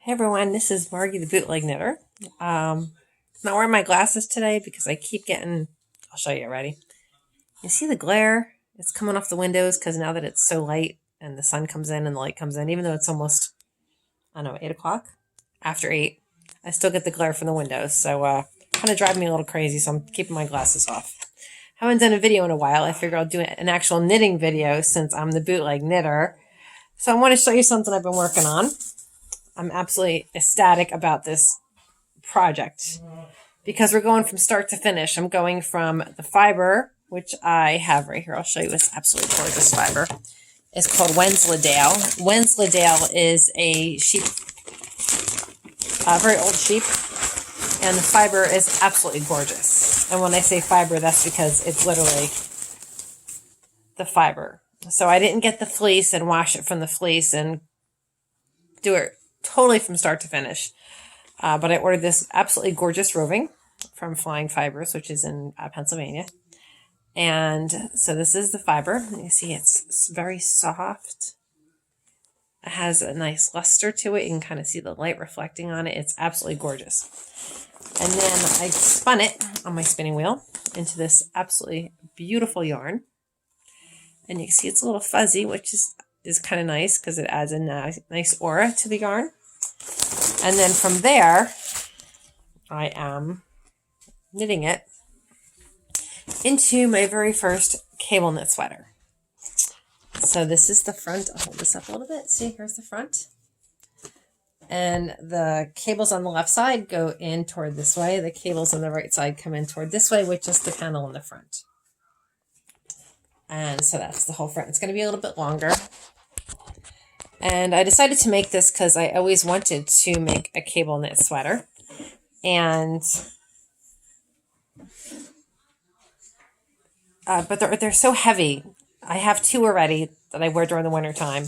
Hey everyone, this is Margie the Bootleg Knitter. I'm not wearing my glasses today because I keep getting, I'll show you, ready? You see the glare? It's coming off the windows because now that it's so light and the sun comes in and the light comes in, even though it's almost, I don't know, 8 o'clock? After 8, I still get the glare from the windows. So kind of driving me a little crazy, so I'm keeping my glasses off. Haven't done a video in a while. I figured I'll do an actual knitting video since I'm the Bootleg Knitter. So I want to show you something I've been working on. I'm absolutely ecstatic about this project because we're going from start to finish. I'm going from the fiber, which I have right here. I'll show you. It's absolutely gorgeous fiber. It's called Wensleydale. Wensleydale is a sheep, a very old sheep, and the fiber is absolutely gorgeous. And when I say fiber, that's because it's literally the fiber. So I didn't get the fleece and wash it from the fleece and do it totally from start to finish. But I ordered this absolutely gorgeous roving from Flying Fibers, which is in Pennsylvania. And so this is the fiber. You see it's very soft. It has a nice luster to it. You can kind of see the light reflecting on it. It's absolutely gorgeous. And then I spun it on my spinning wheel into this absolutely beautiful yarn. And you can see it's a little fuzzy, which is kind of nice because it adds a nice aura to the yarn. And then from there, I am knitting it into my very first cable knit sweater. So this is the front. I'll hold this up a little bit. See, here's the front. And the cables on the left side go in toward this way. The cables on the right side come in toward this way with just the panel in the front. And so that's the whole front. It's going to be a little bit longer. And I decided to make this because I always wanted to make a cable knit sweater. And but they're so heavy. I have 2 already that I wear during the winter time.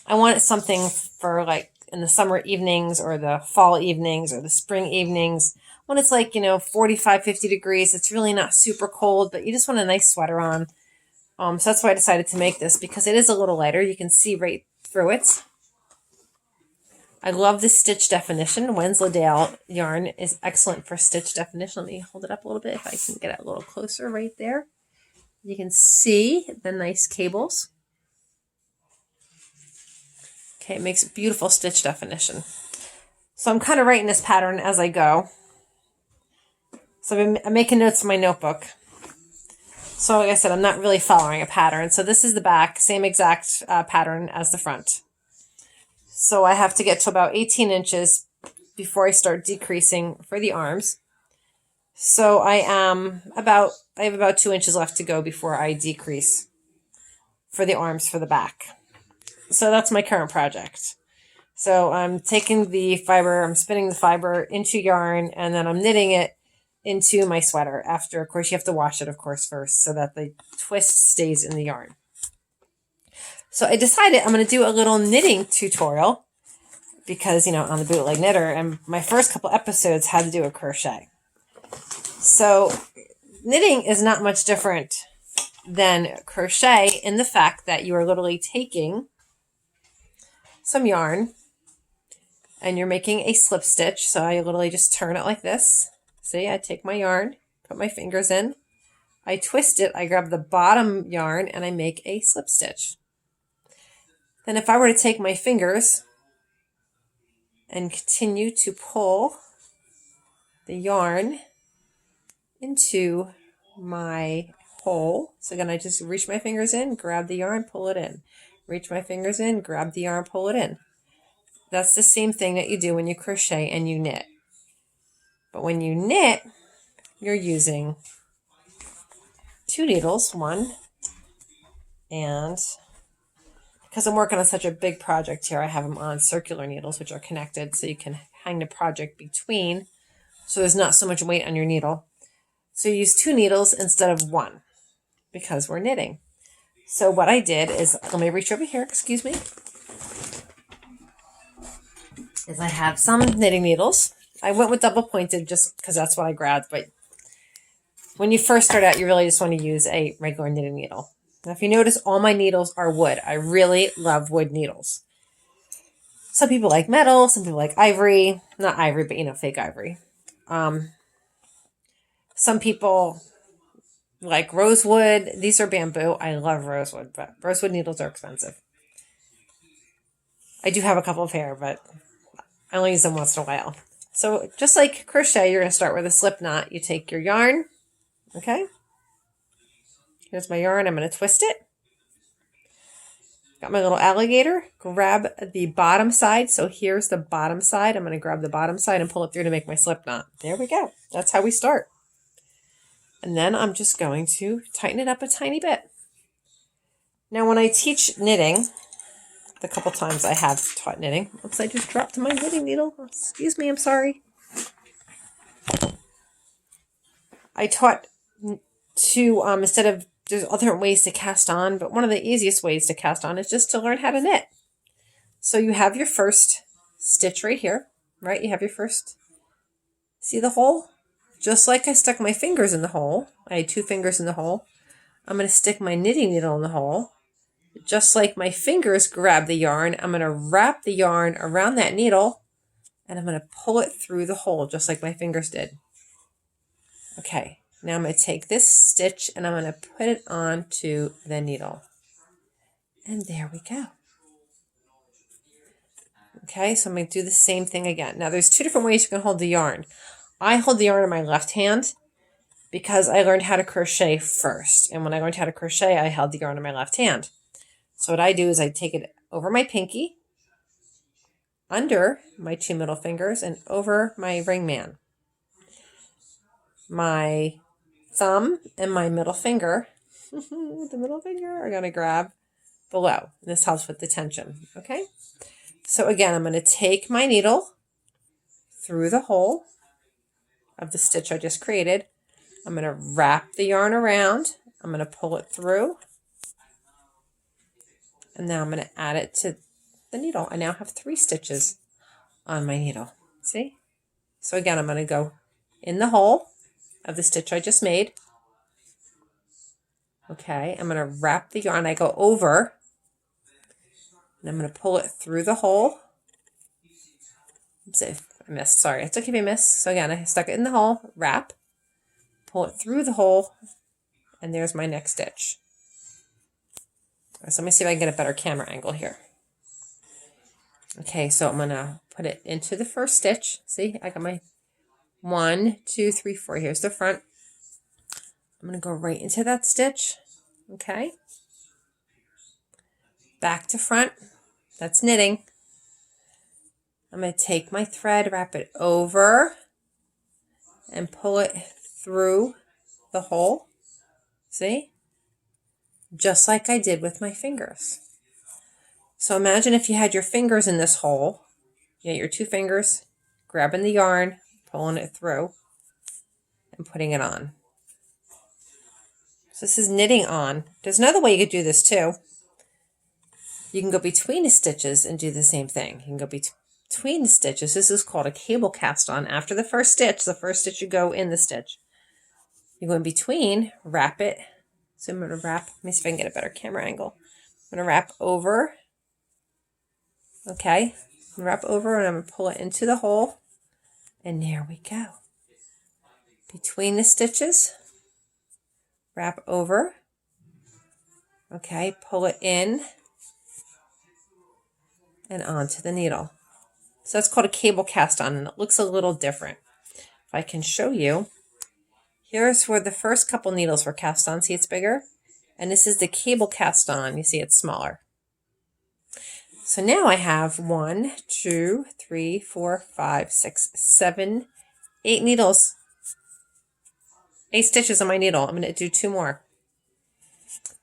I wanted something for like in the summer evenings or the fall evenings or the spring evenings when it's like, 45, 50 degrees. It's really not super cold, but you just want a nice sweater on. So that's why I decided to make this because it is a little lighter. You can see right through it. I love the stitch definition. Wensleydale yarn is excellent for stitch definition. Let me hold it up a little bit if I can get it a little closer right there. You can see the nice cables. Okay, it makes beautiful stitch definition. So I'm kind of writing this pattern as I go. So I'm making notes in my notebook. So like I said, I'm not really following a pattern. So this is the back, same exact pattern as the front. So I have to get to about 18 inches before I start decreasing for the arms. So I have about 2 inches left to go before I decrease for the arms for the back. So that's my current project. So I'm taking the fiber, I'm spinning the fiber into yarn, and then I'm knitting it into my sweater. After, of course, you have to wash it, of course, first so that the twist stays in the yarn. So I decided I'm going to do a little knitting tutorial because, I'm the Bootleg Knitter, and my first couple episodes had to do a crochet. So knitting is not much different than crochet in the fact that you are literally taking some yarn and you're making a slip stitch. So I literally just turn it like this. See, I take my yarn, put my fingers in, I twist it, I grab the bottom yarn, and I make a slip stitch. Then if I were to take my fingers and continue to pull the yarn into my hole. So again, I just reach my fingers in, grab the yarn, pull it in. Reach my fingers in, grab the yarn, pull it in. That's the same thing that you do when you crochet and you knit. But when you knit, you're using 2 needles, one, and because I'm working on such a big project here, I have them on circular needles, which are connected, so you can hang the project between, so there's not so much weight on your needle. So you use 2 needles instead of 1, because we're knitting. So what I did is, let me reach over here, excuse me, is I have some knitting needles. I went with double pointed just because that's what I grabbed, but when you first start out, you really just want to use a regular knitting needle. Now, if you notice, all my needles are wood. I really love wood needles. Some people like metal, some people like ivory. Not ivory, but fake ivory. Some people like rosewood. These are bamboo. I love rosewood, but rosewood needles are expensive. I do have a couple of pair, but I only use them once in a while. So just like crochet, you're going to start with a slip knot. You take your yarn, okay? Here's my yarn. I'm going to twist it. Got my little alligator. Grab the bottom side. So here's the bottom side. I'm going to grab the bottom side and pull it through to make my slip knot. There we go. That's how we start. And then I'm just going to tighten it up a tiny bit. Now when I teach knitting, the couple times I have taught knitting. Oops, I just dropped my knitting needle. Excuse me, I'm sorry. I taught to, instead of, there's other ways to cast on, but one of the easiest ways to cast on is just to learn how to knit. So you have your first stitch right here, right? You have your first, see the hole? Just like I stuck my fingers in the hole, I had 2 fingers in the hole, I'm going to stick my knitting needle in the hole. Just like my fingers grab the yarn, I'm going to wrap the yarn around that needle and I'm going to pull it through the hole just like my fingers did. Okay, now I'm going to take this stitch and I'm going to put it onto the needle. And there we go. Okay, so I'm going to do the same thing again. Now there's 2 different ways you can hold the yarn. I hold the yarn in my left hand because I learned how to crochet first. And when I learned how to crochet, I held the yarn in my left hand. So what I do is I take it over my pinky, under my 2 middle fingers, and over my ring man. My thumb and my middle finger, the middle finger, are going to grab below. This helps with the tension, okay? So again, I'm going to take my needle through the hole of the stitch I just created. I'm going to wrap the yarn around. I'm going to pull it through. And now I'm going to add it to the needle. I now have 3 stitches on my needle. See? So again, I'm going to go in the hole of the stitch I just made. Okay, I'm going to wrap the yarn. I go over. And I'm going to pull it through the hole. Oops, I missed. Sorry, I took a miss. So again, I stuck it in the hole, wrap, pull it through the hole, and there's my next stitch. So let me see if I can get a better camera angle here. Okay, so I'm going to put it into the first stitch. See, I got my 1, 2, 3, 4. Here's the front. I'm going to go right into that stitch. Okay. Back to front. That's knitting. I'm going to take my thread, wrap it over, and pull it through the hole. See? Just like I did with my fingers. So imagine if you had your fingers in this hole. You got your 2 fingers, grabbing the yarn, pulling it through, and putting it on. So this is knitting on. There's another way you could do this too. You can go between the stitches and do the same thing. You can go between the stitches. This is called a cable cast on. After the first stitch you go in the stitch. You go in between, wrap it. So I'm going to wrap, let me see if I can get a better camera angle. I'm going to wrap over. Okay, I'm going to wrap over and I'm going to pull it into the hole. And there we go. Between the stitches, wrap over. Okay, pull it in and onto the needle. So that's called a cable cast on, and it looks a little different. If I can show you, here's where the first couple needles were cast on. See, it's bigger. And this is the cable cast on. You see, it's smaller. So now I have 1, 2, 3, 4, 5, 6, 7, 8 needles. 8 stitches on my needle. I'm going to do 2 more.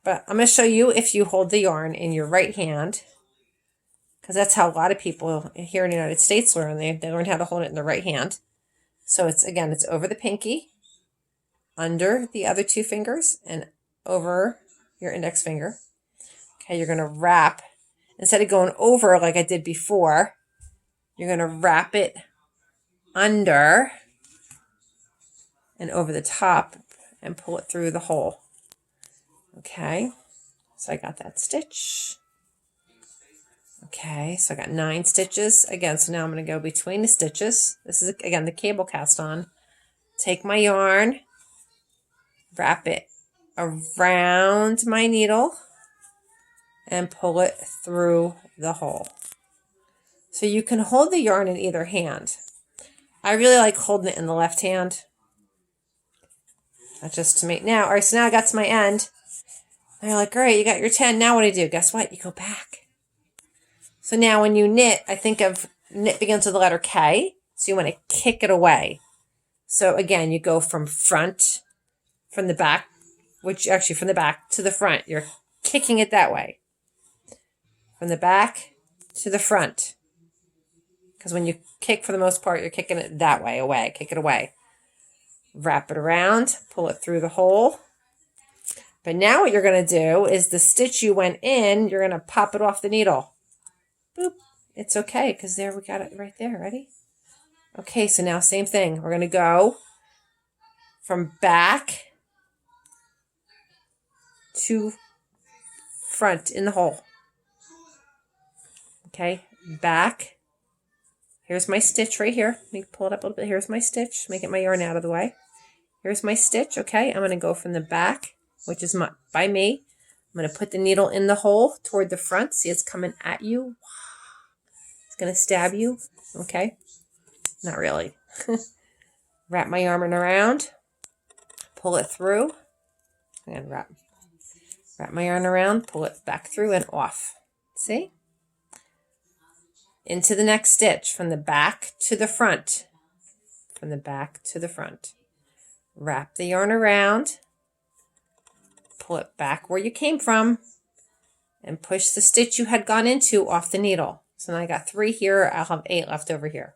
But I'm going to show you if you hold the yarn in your right hand, because that's how a lot of people here in the United States learn. They learn how to hold it in the right hand. So it's over the pinky, under the other 2 fingers, and over your index finger. Okay, you're going to wrap, instead of going over like I did before, you're going to wrap it under and over the top and pull it through the hole. Okay, so I got that stitch. Okay, so I got 9 stitches. Again, so now I'm going to go between the stitches. This is, again, the cable cast on. Take my yarn, wrap it around my needle, and pull it through the hole. So you can hold the yarn in either hand. I really like holding it in the left hand. That's just to make now. All right, so now I got to my end. And you're like, all right, you got your 10. Now what do you do? Guess what? You go back. So now when you knit, I think of knit begins with the letter K. So you want to kick it away. So again, you go from the back, which actually from the back to the front. You're kicking it that way. From the back to the front. Because when you kick, for the most part, you're kicking it that way, away. Kick it away. Wrap it around, pull it through the hole. But now what you're going to do is the stitch you went in, you're going to pop it off the needle. Boop. It's okay, because there we got it right there. Ready? Okay, so now same thing. We're going to go from back to front in the hole. Okay, back. Here's my stitch right here. Let me pull it up a little bit. Here's my stitch. Let me get my yarn out of the way. Here's my stitch. Okay, I'm going to go from the back, which is by me. I'm going to put the needle in the hole toward the front. See, it's coming at you. It's going to stab you. Okay, not really. Wrap my yarn around. Pull it through. And wrap my yarn around. Pull it back through and off. See? Into the next stitch, from the back to the front. From the back to the front. Wrap the yarn around. Pull it back where you came from. And push the stitch you had gone into off the needle. So now I got 3 here. I'll have 8 left over here.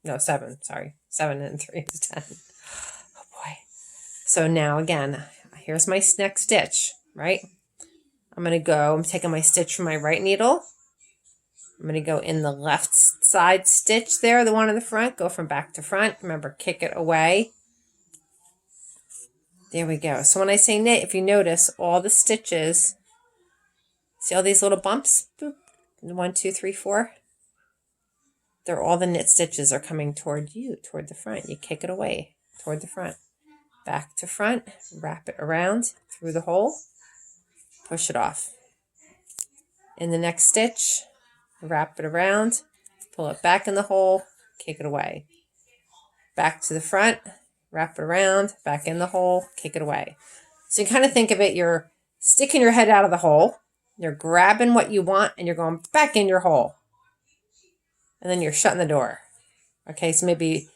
No, 7. Sorry. 7 and 3 is 10. Oh boy. So now again, here's my next stitch, right? I'm taking my stitch from my right needle. I'm going to go in the left side stitch there, the one in the front. Go from back to front. Remember, kick it away. There we go. So when I say knit, if you notice, all the stitches, see all these little bumps? Boop. 1, 2, 3, 4. They're all the knit stitches are coming toward you, toward the front. You kick it away toward the front. Back to front. Wrap it around through the hole. Push it off. In the next stitch, wrap it around, pull it back in the hole, kick it away. Back to the front, wrap it around, back in the hole, kick it away. So you kind of think of it, you're sticking your head out of the hole, you're grabbing what you want, and you're going back in your hole. And then you're shutting the door. Okay, so maybe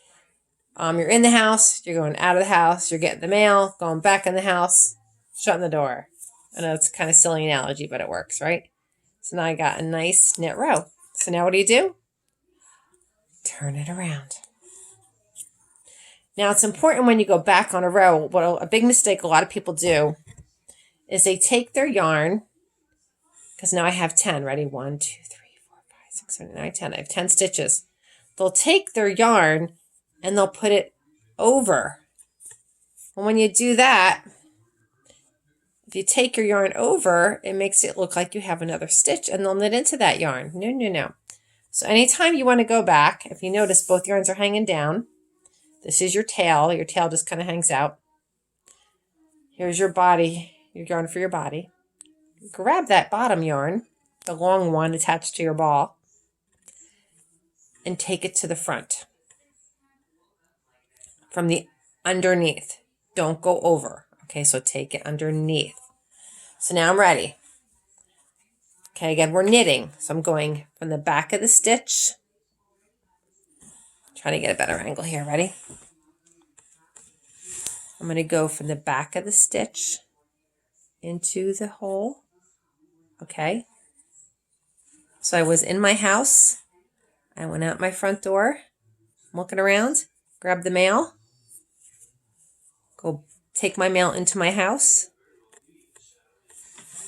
you're in the house, you're going out of the house, you're getting the mail, going back in the house, shutting the door. I know it's kind of silly analogy, but it works, right? So now I got a nice knit row. So now what do? Turn it around. Now it's important when you go back on a row, a big mistake a lot of people do is they take their yarn, because now I have 10, ready? 1, 2, 3, 4, 5, 6, 7, 8, 9, 10. I have 10 stitches. They'll take their yarn and they'll put it over. And when you do that, if you take your yarn over, it makes it look like you have another stitch, and they'll knit into that yarn. No. So anytime you want to go back, if you notice both yarns are hanging down, this is your tail. Your tail just kind of hangs out. Here's your body, your yarn for your body. Grab that bottom yarn, the long one attached to your ball, and take it to the front. From the underneath. Don't go over. Okay, so take it underneath. So now I'm ready. Okay, again, we're knitting. So I'm going from the back of the stitch. Trying to get a better angle here. Ready? I'm going to go from the back of the stitch into the hole. Okay. So I was in my house. I went out my front door. I'm looking around. Grab the mail. Go take my mail into my house.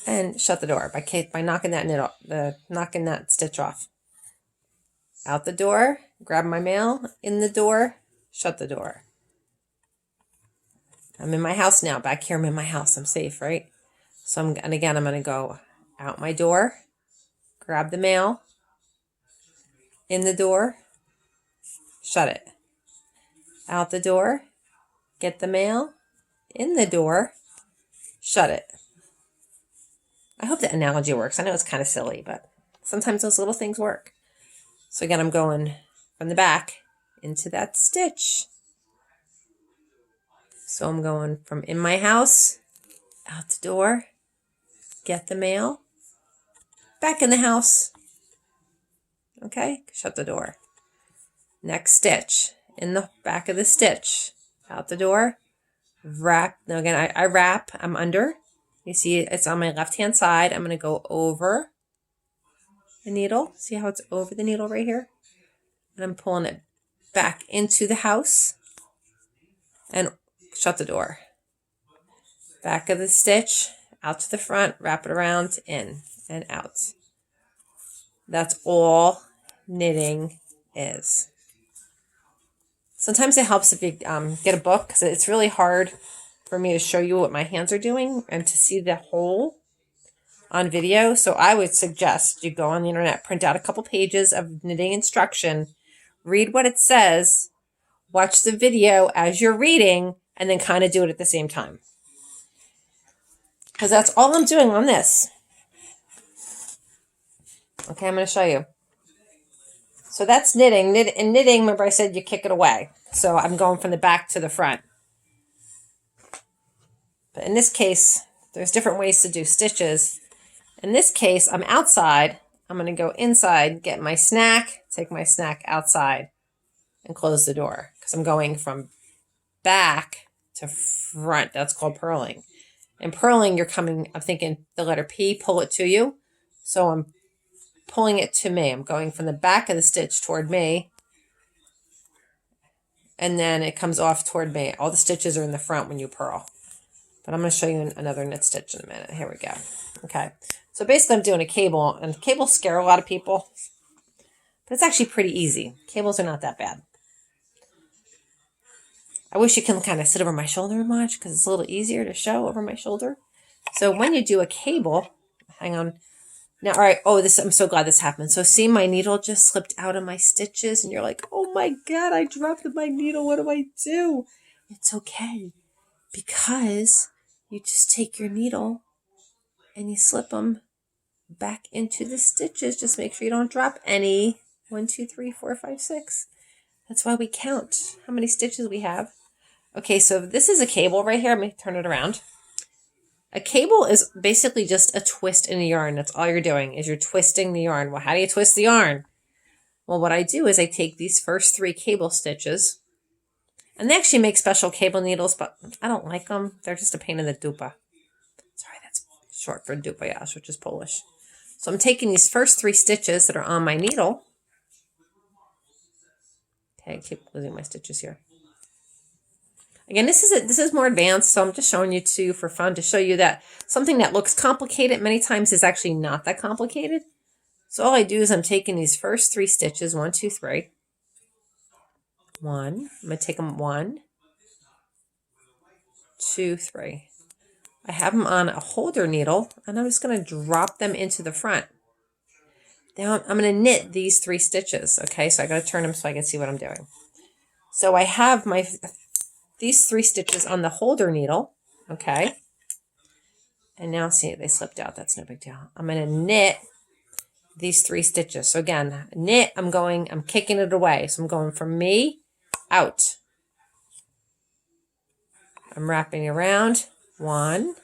And shut the door by knocking knocking that stitch off. Out the door, grab my mail, in the door, shut the door. I'm in my house now. Back here, I'm in my house. I'm safe, right? So I'm going to go out my door, grab the mail, in the door, shut it. Out the door, get the mail, in the door, shut it. I hope that analogy works. I know it's kind of silly, but sometimes those little things work. So again, I'm going from the back into that stitch. So I'm going from in my house, out the door, get the mail, back in the house. Okay, shut the door. Next stitch, in the back of the stitch, out the door, wrap. Now again, I wrap, I'm under. You see it's on my left-hand side. I'm going to go over the needle. See how it's over the needle right here? And I'm pulling it back into the house and shut the door. Back of the stitch, out to the front, wrap it around, in and out. That's all knitting is. Sometimes it helps if you get a book, because it's really hard for me to show you what my hands are doing and to see the whole on video. So I would suggest you go on the internet, print out a couple pages of knitting instruction, read what it says, watch the video as you're reading, and then kind of do it at the same time. Because that's all I'm doing on this. Okay, I'm going to show you. So that's knitting. In knitting, remember I said you kick it away. So I'm going from the back to the front. But in this case, there's different ways to do stitches. In this case, I'm outside. I'm going to go inside, get my snack, take my snack outside, and close the door. Because I'm going from back to front. That's called purling. In purling, I'm thinking the letter P, pull it to you. So I'm pulling it to me. I'm going from the back of the stitch toward me. And then it comes off toward me. All the stitches are in the front when you purl. But I'm going to show you another knit stitch in a minute. Here we go. Okay. So basically I'm doing a cable. And cables scare a lot of people. But it's actually pretty easy. Cables are not that bad. I wish you can kind of sit over my shoulder and watch, because it's a little easier to show over my shoulder. So when you do a cable, hang on. Now, all right. Oh, I'm so glad this happened. So see, my needle just slipped out of my stitches, and you're like, oh my God, I dropped my needle. What do I do? It's okay, because you just take your needle and you slip them back into the stitches. Just make sure you don't drop any. 1, 2, 3, 4, 5, 6. That's why we count how many stitches we have. Okay, so this is a cable right here. Let me turn it around. A cable is basically just a twist in the yarn. That's all you're doing, is you're twisting the yarn. Well, how do you twist the yarn? Well, what I do is I take these first 3 cable stitches, and they actually make special cable needles, but I don't like them. They're just a pain in the dupa. Sorry, that's short for dupayash, which is Polish. So I'm taking these first 3 stitches that are on my needle. Okay, I keep losing my stitches here. Again, this is more advanced, so I'm just showing you to for fun, to show you that something that looks complicated many times is actually not that complicated. So all I do is I'm taking these first 3 stitches, 1, 2, 3. 1, I'm going to take them 1, 2, 3. I have them on a holder needle, and I'm just going to drop them into the front. Now I'm going to knit these 3 stitches, okay? So I got to turn them so I can see what I'm doing. So I have these 3 stitches on the holder needle, okay? And now see, they slipped out. That's no big deal. I'm going to knit these 3 stitches. So again, knit, I'm kicking it away. So I'm going from me out. I'm wrapping around. 1.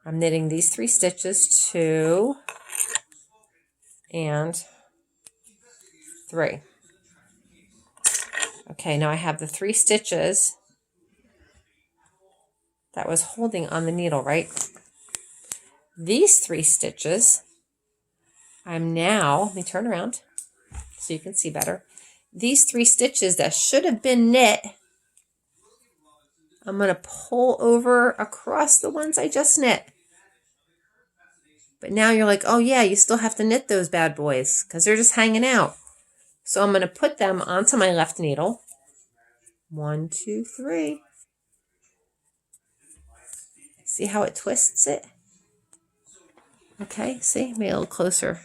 I'm knitting these 3 stitches, 2 and 3. Okay, now I have the 3 stitches that was holding on the needle, right? These 3 stitches, let me turn around so you can see better. These 3 stitches that should have been knit, I'm going to pull over across the ones I just knit. But now you're like, oh yeah, you still have to knit those bad boys because they're just hanging out. So I'm going to put them onto my left needle. 1, 2, 3. See how it twists it? Okay, see, made it a little closer.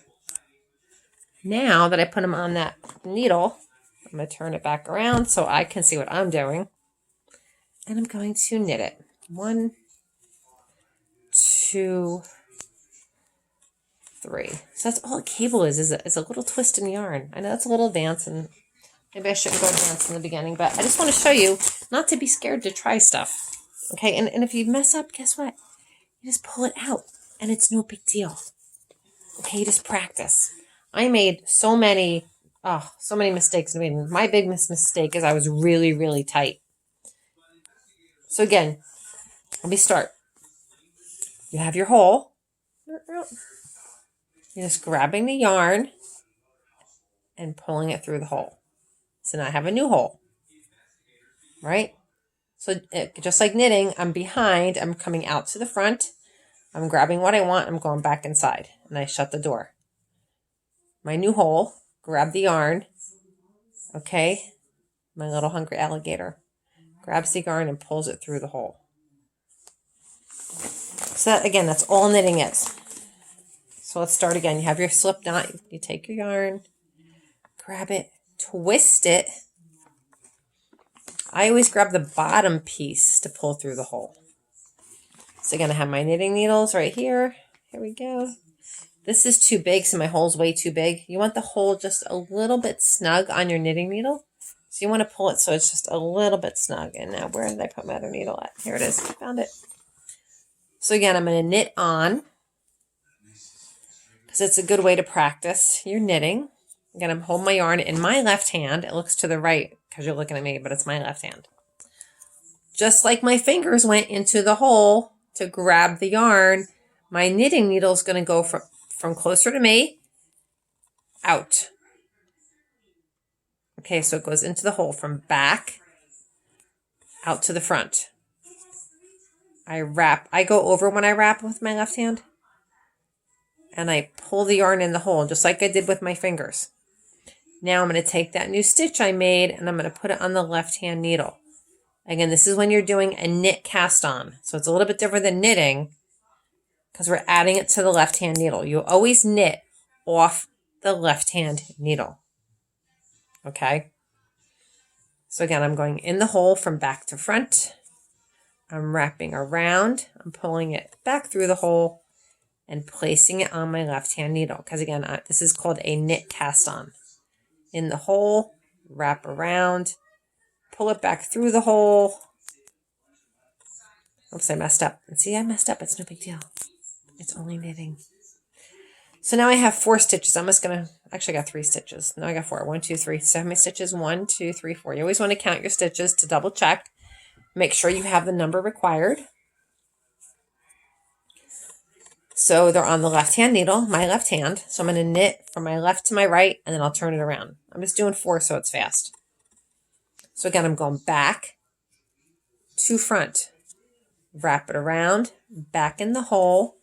Now that I put them on that needle, I'm going to turn it back around so I can see what I'm doing. And I'm going to knit it. 1, 2, 3. So that's all a cable is a little twist in yarn. I know that's a little dance, and maybe I shouldn't go dance in the beginning, but I just want to show you not to be scared to try stuff. Okay, and if you mess up, guess what? You just pull it out, and it's no big deal. Okay, you just practice. I made so many mistakes. I mean, my biggest mistake is I was really, really tight. So again, let me start. You have your hole. You're just grabbing the yarn and pulling it through the hole. So now I have a new hole, right? So just like knitting, I'm behind. I'm coming out to the front. I'm grabbing what I want. I'm going back inside, and I shut the door. My new hole, grab the yarn. Okay, my little hungry alligator grabs the yarn and pulls it through the hole. So that, again, that's all knitting is. So let's start again. You have your slip knot. You take your yarn, grab it, twist it. I always grab the bottom piece to pull through the hole. So again, I have my knitting needles right here. Here we go. This is too big, so my hole's way too big. You want the hole just a little bit snug on your knitting needle. So you want to pull it so it's just a little bit snug. And now where did I put my other needle at? Here it is. I found it. So again, I'm going to knit on because it's a good way to practice your knitting. Again, I'm holding my yarn in my left hand. It looks to the right because you're looking at me, but it's my left hand. Just like my fingers went into the hole to grab the yarn, my knitting needle is going to go from closer to me out. Okay, so it goes into the hole from back out to the front. I go over when I wrap with my left hand, and I pull the yarn in the hole just like I did with my fingers. Now I'm going to take that new stitch I made and I'm going to put it on the left hand needle. Again, this is when you're doing a knit cast on. So it's a little bit different than knitting because we're adding it to the left hand needle. You always knit off the left hand needle. Okay. So again, I'm going in the hole from back to front. I'm wrapping around. I'm pulling it back through the hole and placing it on my left hand needle. Because again, this is called a knit cast on. In the hole, wrap around, pull it back through the hole. Oops, I messed up. And see, I messed up. It's no big deal. It's only knitting. So now I have 4 stitches. I'm just going to, actually I got 3 stitches. No, I got 4. 1, 2, 3. So I have my stitches. 1, 2, 3, 4. You always want to count your stitches to double check. Make sure you have the number required. So they're on the left hand needle, my left hand. So I'm going to knit from my left to my right, and then I'll turn it around. I'm just doing 4 so it's fast. So again, I'm going back to front. Wrap it around, back in the hole.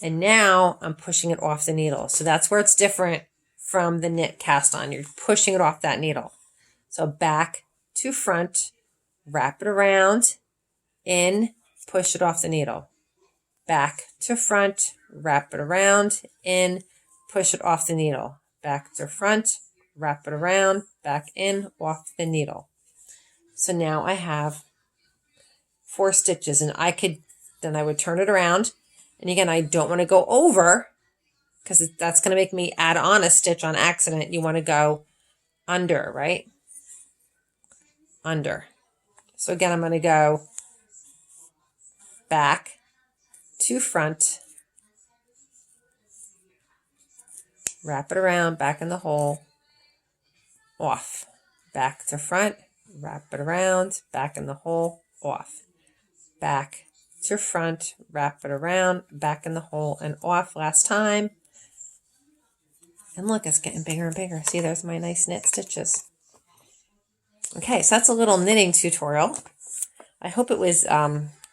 And now I'm pushing it off the needle. So that's where it's different from the knit cast on. You're pushing it off that needle. So back to front, wrap it around, in, push it off the needle. Back to front, wrap it around, in, push it off the needle. Back to front, wrap it around, back in, off the needle. So now I have 4 stitches, and then I would turn it around. And again, I don't want to go over because that's going to make me add on a stitch on accident. You want to go under, right? Under. So again, I'm going to go back to front, wrap it around, back in the hole, off, back to front, wrap it around, back in the hole, off, back to front, wrap it around, back in the hole, and off. Last time. And look, it's getting bigger and bigger. See, there's my nice knit stitches. Okay, so that's a little knitting tutorial. I hope it was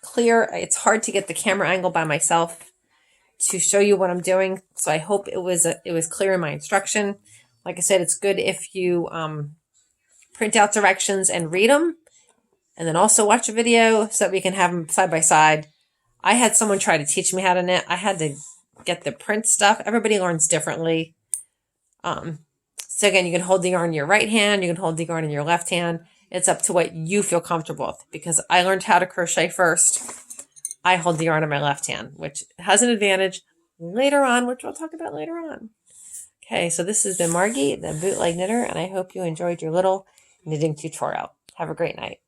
clear. It's hard to get the camera angle by myself to show you what I'm doing, so I hope it was clear in my instruction. Like I said, it's good if you print out directions and read them, and then also watch a video so that we can have them side by side. I had someone try to teach me how to knit. I had to get the print stuff. Everybody learns differently. So again, you can hold the yarn in your right hand. You can hold the yarn in your left hand. It's up to what you feel comfortable with. Because I learned how to crochet first, I hold the yarn in my left hand, which has an advantage later on, which we'll talk about later on. Okay, so this has been Margie, the Bootleg Knitter, and I hope you enjoyed your little knitting tutorial. Have a great night.